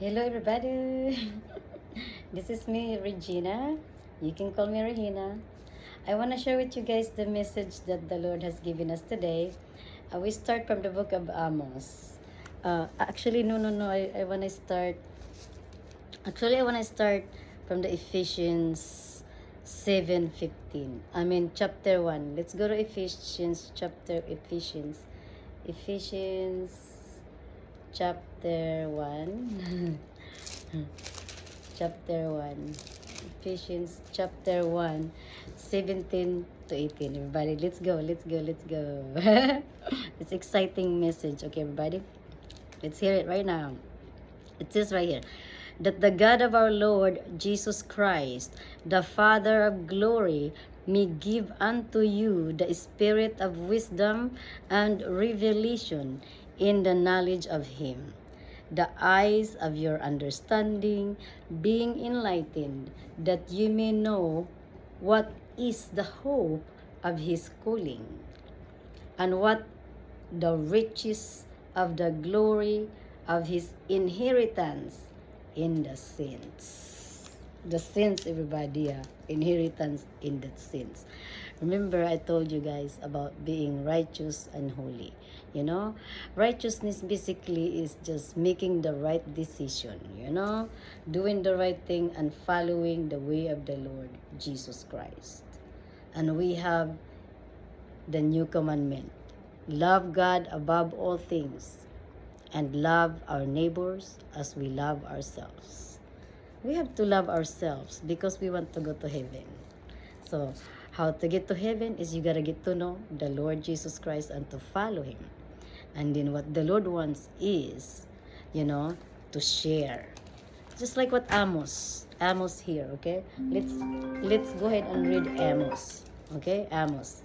Hello, everybody. This is me, Regina. You can call me Regina. I want to share with you guys the message that the Lord has given us today. We start from the book of Amos. Actually, no. I want to start. Actually, I want to start from the Ephesians 7:15. I mean, chapter 1. Let's go to Ephesians chapter 1. chapter 1. Ephesians chapter 1, 17 to 18. Everybody, let's go. It's exciting message. Okay, everybody? Let's hear it right now. It says right here, that the God of our Lord Jesus Christ, the Father of glory, may give unto you the spirit of wisdom and revelation in the knowledge of him, the eyes of your understanding being enlightened, that you may know what is the hope of his calling, and what the riches of the glory of his inheritance in the saints. The saints, everybody, inheritance in the saints. Remember, I told you guys about being righteous and holy. You know, righteousness basically is just making the right decision, doing the right thing and following the way of the Lord Jesus Christ. And we have the new commandment: love God above all things and love our neighbors as we love ourselves. We have to love ourselves because we want to go to heaven. So, how to get to heaven is you gotta get to know the Lord Jesus Christ and to follow him. And then what the Lord wants is, to share. Just like what Amos here, okay? Let's go ahead and read Amos. Okay? Amos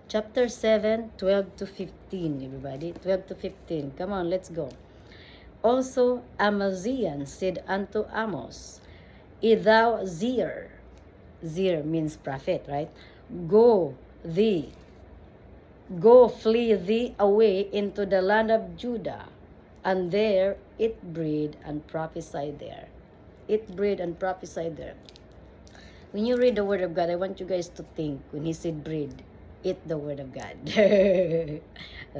chapter 7, 12 to 15, everybody. 12 to 15. Come on, let's go. Also Amaziah said unto Amos, thou Zir means prophet, right? Go flee thee away into the land of Judah, and there eat bread and prophesy there. When you read the word of God, I want you guys to think, when he said bread, eat the word of God. So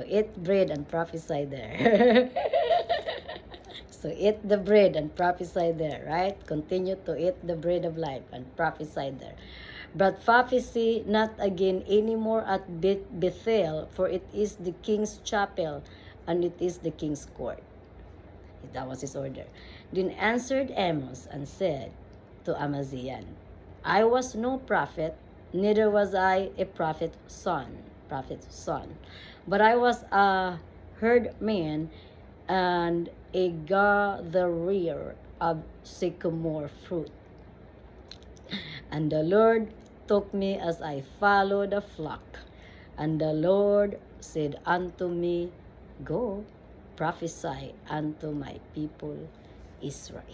eat bread and prophesy there. So eat the bread and prophesy there, right? Continue to eat the bread of life and prophesy there. But prophesy not again anymore at Bethel, for it is the king's chapel, and it is the king's court. That was his order. Then answered Amos and said to Amaziah, I was no prophet, neither was I a prophet's son, but I was a herdman and a gatherer of sycamore fruit. And the Lord took me as I followed the flock. And the Lord said unto me, go, prophesy unto my people Israel.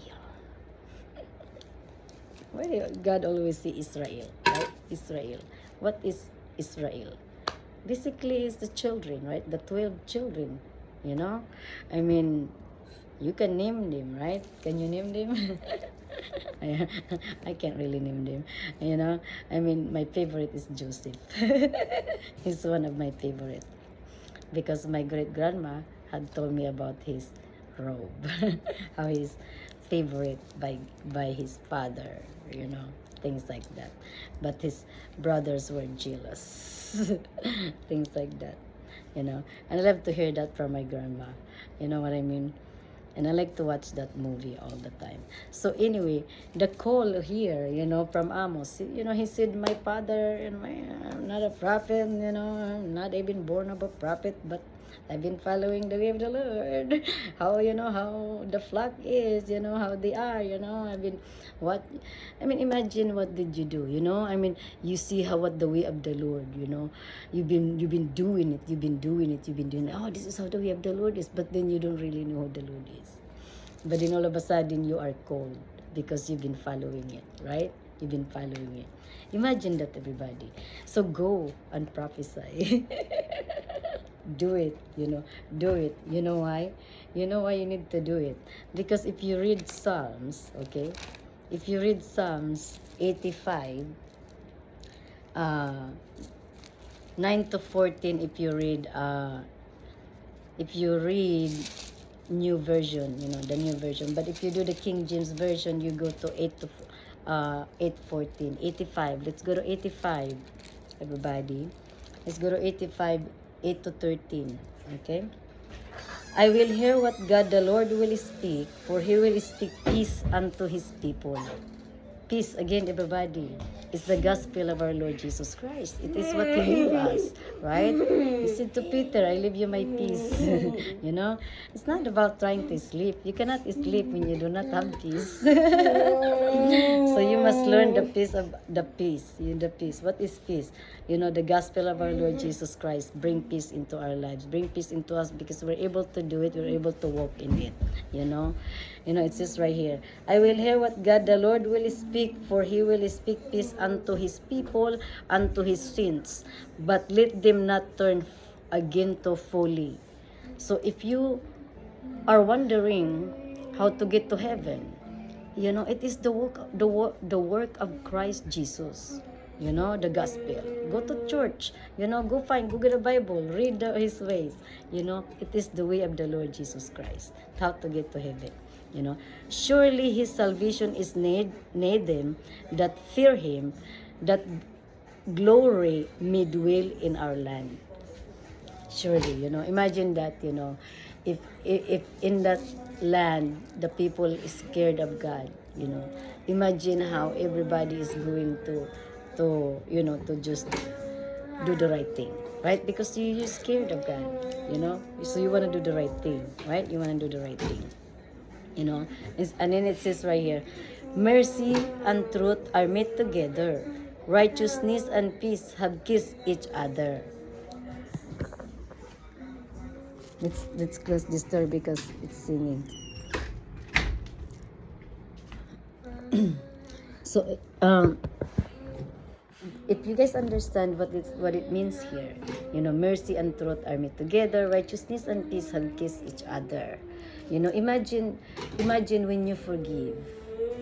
Why do God always say Israel, right? Israel. What is Israel? Basically, it's the children, right? The 12 children, I mean, you can name them, right? Can you name them? I can't really name them, I mean, my favorite is Joseph. He's one of my favorite because my great grandma had told me about his robe, how he's favorite by his father, things like that. But his brothers were jealous, things like that, and I love to hear that from my grandma. You know what I mean? And I like to watch that movie all the time. So anyway, the call here, from Amos, he said, my father, I'm not a prophet, I'm not even born of a prophet, but I've been following the way of the Lord. How the flock is, how they are, imagine what did you do, you see what the way of the Lord, you've been doing it. Oh, this is how the way of the Lord is, but then you don't really know who the Lord is. But then all of a sudden you are cold because you've been following it, right? You've been following it. Imagine that, everybody. So go and prophesy. do it, do it. You know why? You know why you need to do it? Because if you read Psalms, okay, if you read Psalms 85, 9 to 14, if you read new version, the new version. But if you do the King James version, you go to 8:14, 85. Let's go to 85, everybody. Let's go to 85, 8 to 13. Okay. I will hear what God the Lord will speak, for he will speak peace unto his people. Peace, again, everybody, is the gospel of our Lord Jesus Christ. It is what he gave us, right? He said to Peter, I leave you my peace. It's not about trying to sleep. You cannot sleep when you do not have peace. So you must learn the peace of the peace. The peace. What is peace? The gospel of our Lord Jesus Christ bring peace into our lives. Bring peace into us because we're able to do it. We're able to walk in it. It says right here, I will hear what God the Lord will speak, for he will speak peace unto his people, unto his saints, but let them not turn again to folly. So if you are wondering how to get to heaven, it is the work of Christ Jesus. The gospel. Go to church. Go get a Bible. Read his ways. It is the way of the Lord Jesus Christ. How to get to heaven. Surely his salvation is need them that fear him, that glory may dwell in our land. Surely, imagine that, if in that land the people is scared of God, imagine how everybody is going to just do the right thing, right? Because you're scared of God, so you want to do the right thing, right? You want to do the right thing, and then it says right here, mercy and truth are met together, righteousness and peace have kissed each other. Let's close this door because it's singing. So if you guys understand what it means here, mercy and truth are met together, righteousness and peace have kissed each other. Imagine when you forgive,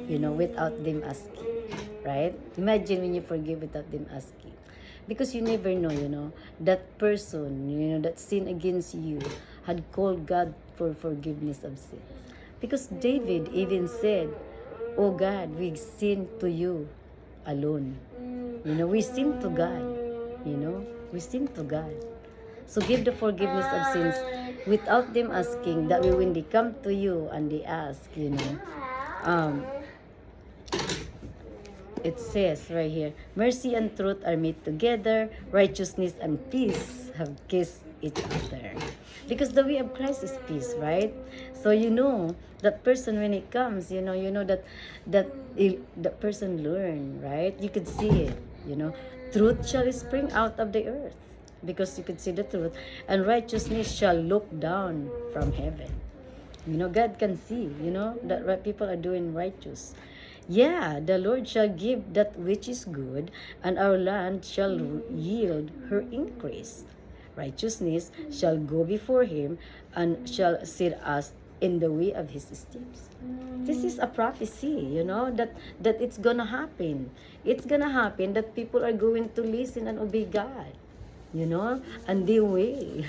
without them asking, right? Imagine when you forgive without them asking. Because you never know, that person, that sinned against you had called God for forgiveness of sins. Because David even said, oh God, we sin to you alone. We sin to God. We sin to God. So give the forgiveness of sins without them asking, that way when they come to you and they ask, it says right here, mercy and truth are met together, righteousness and peace have kissed each other. Because the way of Christ is peace, right? So that person when it comes, that person learn, right? You could see it, truth shall spring out of the earth, because you could see the truth, and righteousness shall look down from heaven. God can see, that people are doing righteous. Yeah, the Lord shall give that which is good, and our land shall yield her increase. Righteousness shall go before him, and shall set us in the way of his steps. This is a prophecy, that it's gonna happen. It's gonna happen that people are going to listen and obey God, and they will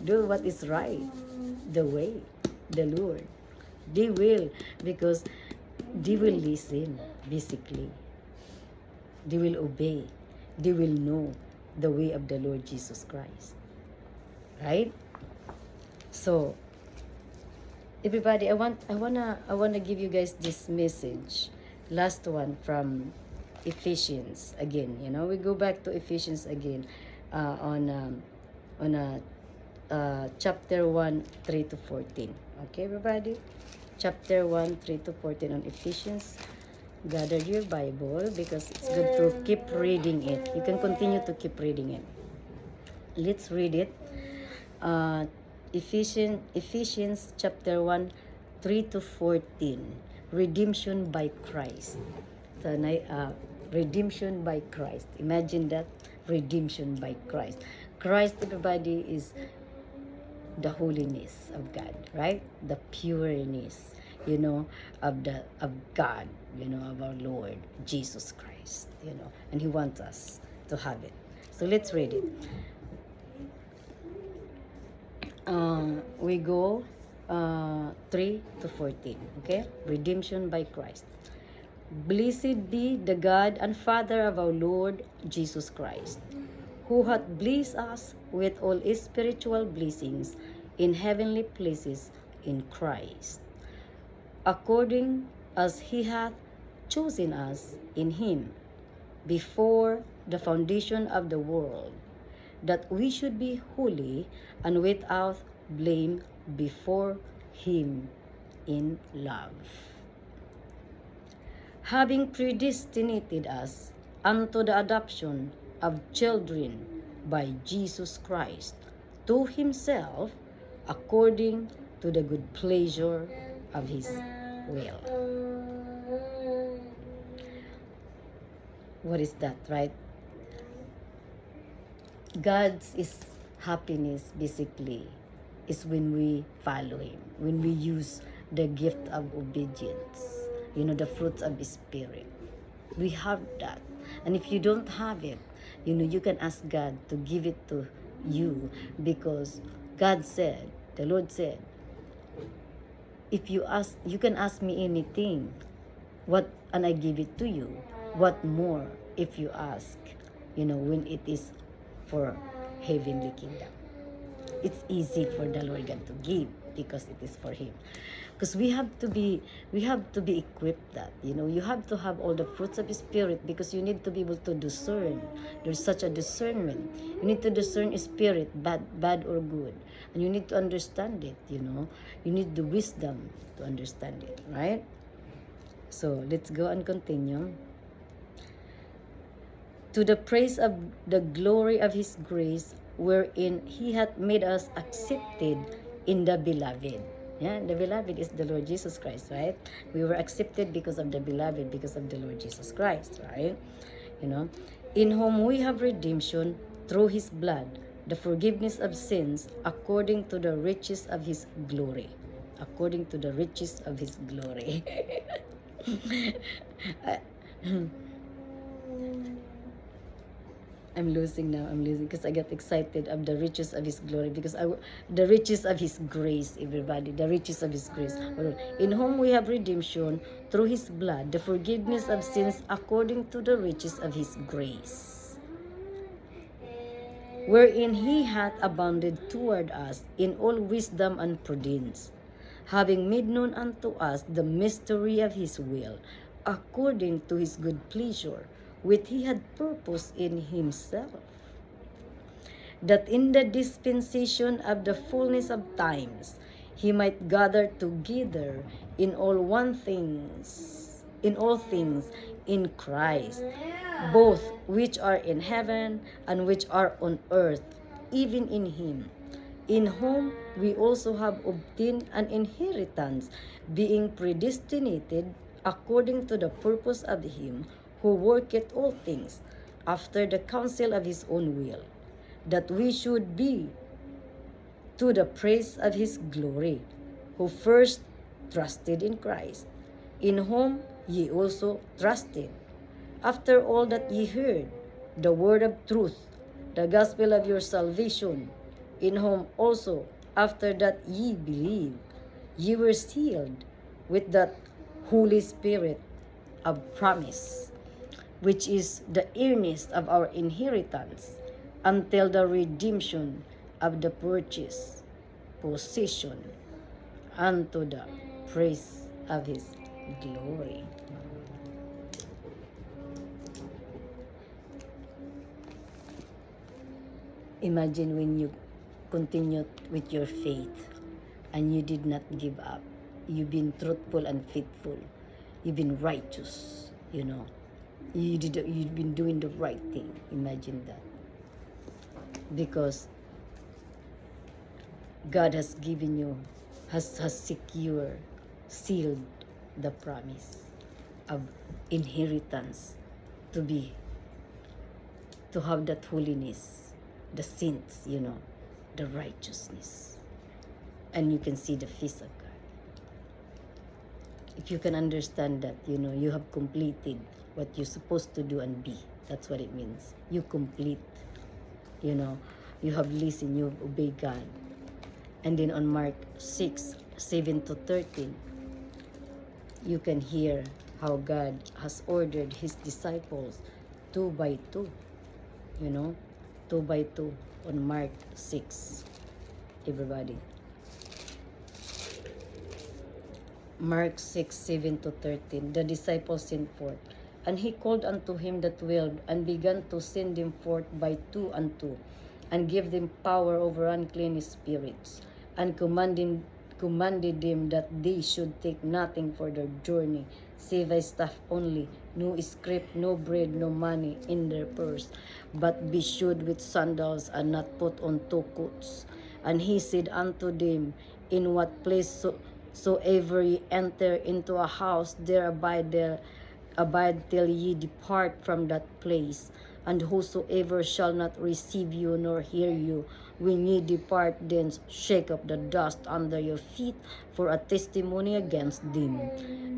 do what is right, the way, the Lord. They will, because they will listen, basically. They will obey. They will know the way of the Lord Jesus Christ. Right? So, everybody, I wanna give you guys this message. Last one from Ephesians again. We go back to Ephesians again on chapter 1, 3 to 14. Okay, everybody? Chapter 1, 3 to 14 on Ephesians. Gather your Bible because it's good to keep reading it. You can continue to keep reading it. Let's read it. Ephesians chapter 1, 3 to 14. Redemption by Christ. Redemption by Christ. Imagine that. Redemption by Christ. Christ, everybody, is the holiness of God, right? The pureness, of God, of our Lord Jesus Christ, and He wants us to have it. So let's read it. We go 3 to 14, okay? Redemption by Christ. Blessed be the God and Father of our Lord Jesus Christ, who hath blessed us with all spiritual blessings in heavenly places in Christ, according as He hath chosen us in Him before the foundation of the world, that we should be holy and without blame before Him in love, having predestinated us unto the adoption of children by Jesus Christ to Himself, according to the good pleasure of His will. What is that, right? God's happiness basically is when we follow Him, when we use the gift of obedience, the fruits of the Spirit. We have that. And if you don't have it, you can ask God to give it to you, because God said, the Lord said, if you ask, you can ask me anything, and I give it to you. What more if you ask, when it is for heavenly kingdom? It's easy for the Lord God to give because it is for Him. Because we have to be equipped that, you have to have all the fruits of the Spirit, because you need to be able to discern. There's such a discernment. You need to discern a spirit, bad or good. And you need to understand it, You need the wisdom to understand it, right? So, let's go and continue. To the praise of the glory of His grace, wherein He hath made us accepted in the beloved. Yeah, the beloved is the Lord Jesus Christ, right? We were accepted because of the beloved, because of the Lord Jesus Christ, right? In whom we have redemption through His blood, the forgiveness of sins, according to the riches of His glory. According to the riches of His glory. I'm losing because I get excited of the riches of His glory, because the riches of His grace, everybody, the riches of His grace. In whom we have redemption through His blood, the forgiveness of sins, according to the riches of His grace, wherein He hath abounded toward us in all wisdom and prudence, having made known unto us the mystery of His will, according to His good pleasure, which He had purposed in Himself, that in the dispensation of the fullness of times He might gather together in all things in Christ, both which are in heaven and which are on earth, even in Him, in whom we also have obtained an inheritance, being predestinated according to the purpose of Him who worketh all things after the counsel of His own will, that we should be to the praise of His glory, who first trusted in Christ, in whom ye also trusted, after all that ye heard the word of truth, the gospel of your salvation, in whom also after that ye believed, ye were sealed with that Holy Spirit of promise, which is the earnest of our inheritance, until the redemption of the purchased possession, unto the praise of His glory. Imagine when you continued with your faith and you did not give up. You've been truthful and faithful. You've been righteous, You've been doing the right thing. Imagine that. Because God has given you, has secured, sealed the promise of inheritance, to have that holiness, the saints, the righteousness. and you can see the face of God. If you can understand that, you have completed what you're supposed to do and be. That's what it means. You complete, you know, you have listened, you have obeyed God. And then on Mark 6:7-13, you can hear how God has ordered his disciples 2 by 2, 2 by 2 on Mark 6, everybody. Mark 6:7-13, the disciples sent forth, and he called unto him the 12, and began to send them forth by 2 and 2, and gave them power over unclean spirits, and commanded them that they should take nothing for their journey, save a staff only, no scrip, no bread, no money in their purse, but be shod with sandals, and not put on 2 coats. And he said unto them, in what place soever ye enter into a house, there abide till ye depart from that place. And whosoever shall not receive you nor hear you, when ye depart thence, shake up the dust under your feet for a testimony against them.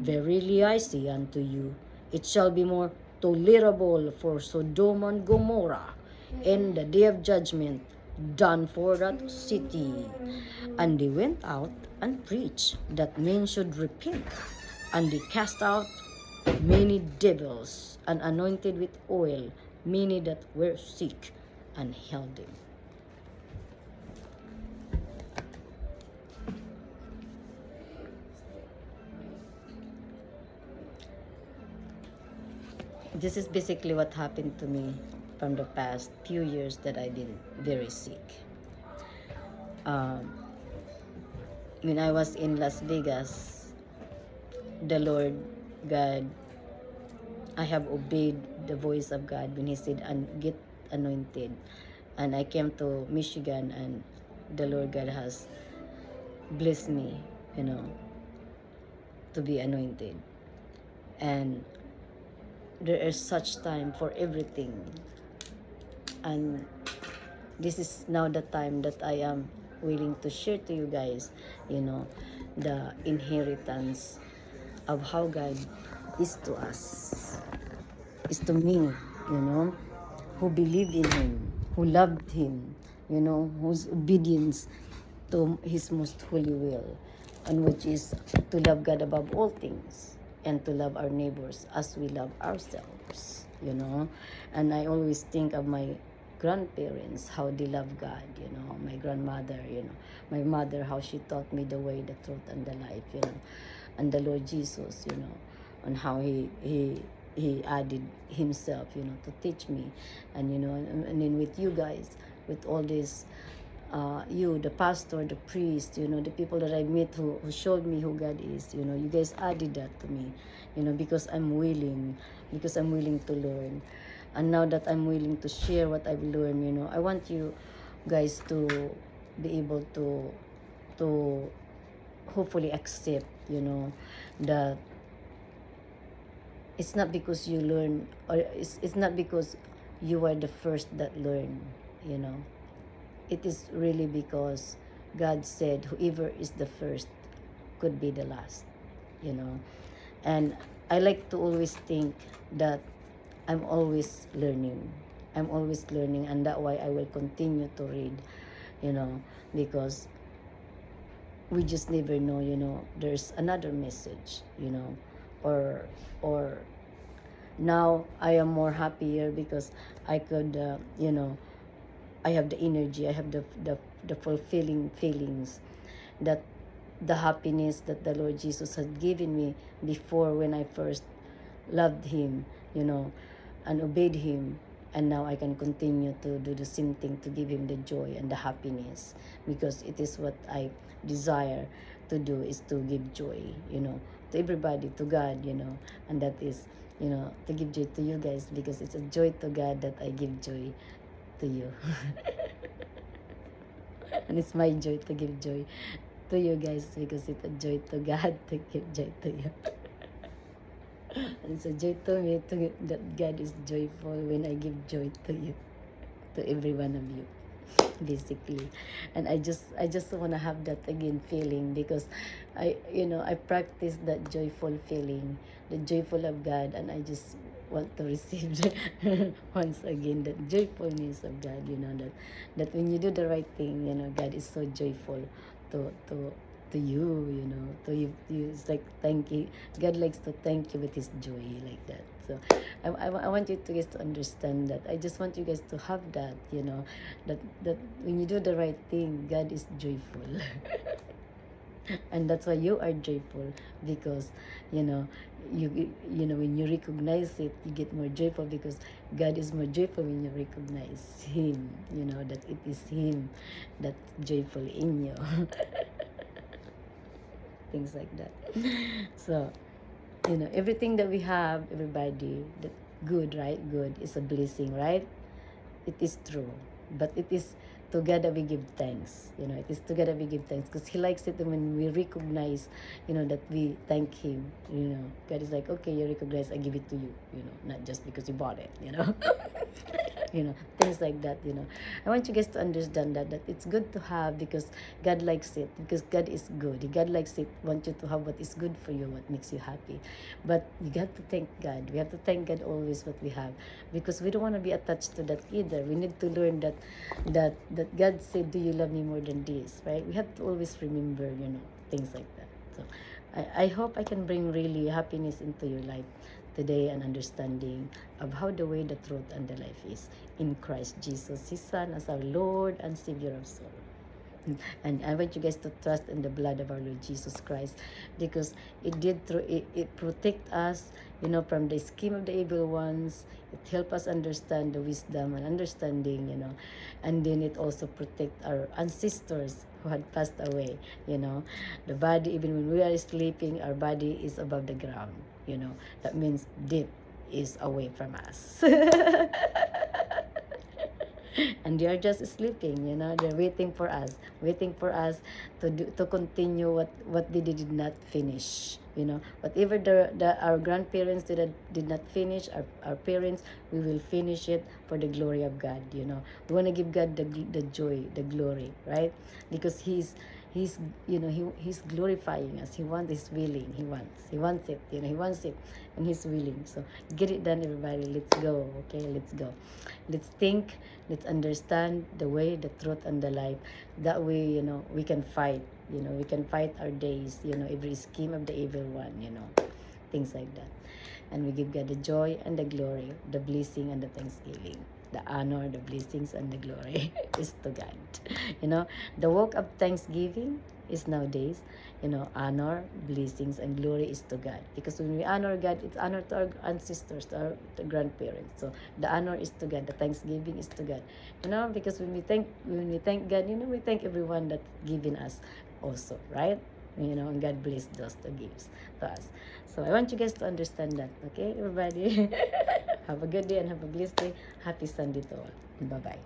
Verily I say unto you, it shall be more tolerable for Sodom and Gomorrah in the day of judgment than for that city. And they went out and preached that men should repent. And they cast out many devils, and anointed with oil many that were sick, and healed them. This is basically what happened to me from the past few years that I've been very sick. When I was in Las Vegas, the Lord God, I have obeyed the voice of God when he said, get anointed. And I came to Michigan, and the Lord God has blessed me, to be anointed. And there is such time for everything. And this is now the time that I am willing to share to you guys, the inheritance of how God is to us, is to me, who believed in him, who loved him, whose obedience to his most holy will, and which is to love God above all things, and to love our neighbors as we love ourselves, And I always think of my grandparents, how they love God, my grandmother, my mother, how she taught me the way, the truth, and the life, and the Lord Jesus, on how he added himself, to teach me, and and then with you guys, with all this, you, the pastor, the priest, the people that I met who showed me who God is, you guys added that to me, because I'm willing to learn. And now that I'm willing to share what I've learned, I want you guys to be able to hopefully accept, that it's not because you learn, or it's not because you are the first that learn, It is really because God said whoever is the first could be the last, And I like to always think that I'm always learning. And that why I will continue to read, because we just never know, there's another message, or now I am more happier because I could, I have the energy, I have the fulfilling feelings, that the happiness that the Lord Jesus had given me before, when I first loved him, and obeyed him. And now I can continue to do the same thing, to give him the joy and the happiness, because it is what I desire to do, is to give joy, to everybody, to God, and that is, to give joy to you guys, because it's a joy to God that I give joy to you. And it's my joy to give joy to you guys, because it's a joy to God to give joy to you. And it's a joy to me that God is joyful when I give joy to you, to every one of you. basically. And I just want to have that again feeling, because I practice that joyful feeling, the joyful of God, and I just want to receive once again that joyfulness of God, that when you do the right thing, God is so joyful to you, it's like thank you. God likes to thank you with his joy, like that. So I want you to guys to understand that. I just want you guys to have that, that when you do the right thing, God is joyful. And that's why you are joyful, because you know when you recognize it, you get more joyful, because God is more joyful when you recognize him, that it is him that's joyful in you. Things like that. So everything that we have, everybody, that good, right? Good is a blessing, right? It is true, but it is together we give thanks. It is together we give thanks, because he likes it when we recognize, that we thank him. God is like, okay, you recognize, I give it to you, not just because you bought it. Things like that. I want you guys to understand that it's good to have, because God likes it, because God is good. God likes it, want you to have what is good for you, what makes you happy. But you got to thank God. We have to thank God always what we have, because we don't want to be attached to that either. We need to learn that God said, do you love me more than this, right? We have to always remember, things like that. So I hope I can bring really happiness into your life today, and understanding of how the way, the truth, and the life is in Christ Jesus, his son, as our Lord and Savior of soul. And I want you guys to trust in the blood of our Lord Jesus Christ, because it protect us, from the scheme of the evil ones. It help us understand the wisdom and understanding, and then it also protect our ancestors who had passed away. The body, even when we are sleeping, our body is above the ground. That means death is away from us. And they are just sleeping, they're waiting for us to continue what they did not finish. Whatever our grandparents did not finish, our parents, we will finish it for the glory of God. We want to give God the joy, the glory, right? Because he's he's glorifying us. He wants his willing. He wants it. He wants it, and he's willing. So get it done, everybody. Let's go. Okay, let's go. Let's think. Let's understand the way, the truth, and the life. That way, we can fight. We can fight our days. Every scheme of the evil one. Things like that. And we give God the joy and the glory, the blessing and the thanksgiving. The honor, the blessings, and the glory is to God. The work of thanksgiving is nowadays, honor, blessings, and glory is to God. Because when we honor God, it's honor to our ancestors, to our grandparents. So the honor is to God, the thanksgiving is to God. Because when we thank God, we thank everyone that given us also, right? And God bless those that gives to us. So I want you guys to understand that, okay, everybody? Have a good day and have a blessed day. Happy Sunday to all. Bye-bye.